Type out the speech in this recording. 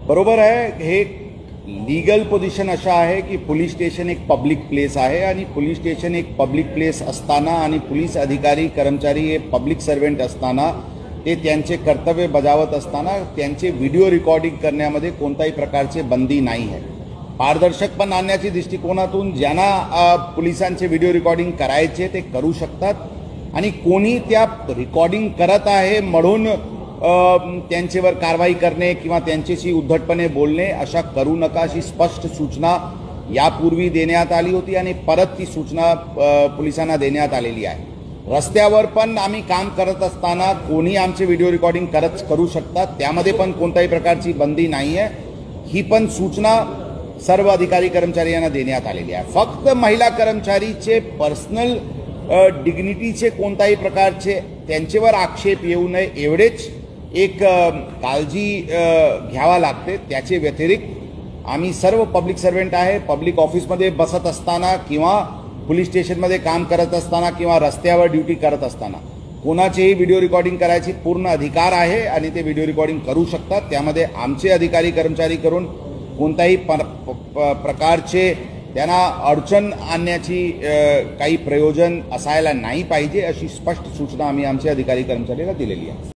बरोबर आहे। हे लीगल पोझिशन अशा आहे की पोलीस स्टेशन एक पब्लिक प्लेस आहे आणि पोलीस स्टेशन एक पब्लिक प्लेस असताना आणि पोलीस अधिकारी कर्मचारी हे पब्लिक सर्व्हंट असताना ते त्यांचे कर्तव्य बजावत असताना त्यांचे व्हिडिओ रेकॉर्डिंग करण्यामध्ये कोणत्याही प्रकारचे बंदी नाही आहे। पारदर्शकपणा आणण्याच्या दृष्टिकोनातून ज्यांना पोलिसांचे व्हिडिओ रेकॉर्डिंग करायचे ते करू शकतात आणि कोणी त्या रेकॉर्डिंग करत आहे म्हणून त्यांच्यावर कारवाई करणे किंवा त्यांच्याशी उद्धटपणे बोलणे अशा करू नका अशी स्पष्ट सूचना यापूर्वी देण्यात आली होती आणि परत ती सूचना पोलिसांना देण्यात आलेली आहे। रस्त्यावर पण आम्ही काम करत असताना कोणी आमचे व्हिडिओ रेकॉर्डिंग करू शकतात, त्यामध्ये पण कोणत्याही प्रकारची बंदी नाही आहे। ही पण सूचना सर्व अधिकारी कर्मचारी यांना देण्यात आलेली आहे। फक्त महिला कर्मचारीचे पर्सनल डिग्निटीचे कोणत्याही प्रकारचे त्यांच्यावर आक्षेप येऊ नये एवढेच एक काळजी घ्यावा लागते। त्याचे व्यतिरिक्त आम्ही सर्व पब्लिक सर्व्हंट आहे, पब्लिक ऑफिसमध्ये बसत असताना किंवा पोलीस स्टेशनमध्ये काम करत असताना किंवा रस्त्यावर ड्युटी करत असताना कोणाचेही व्हिडिओ रेकॉर्डिंग करायची पूर्ण अधिकार आहे आणि ते व्हिडिओ रेकॉर्डिंग करू शकतात। त्यामध्ये आमचे अधिकारी कर्मचारी करून कोणत्याही प्रकारचे त्यांना अडचण आणण्याची काही प्रयोजन असायला नाही पाहिजे अशी स्पष्ट सूचना आम्ही आमच्या अधिकारी कर्मचाऱ्यांना दिलेली आहे।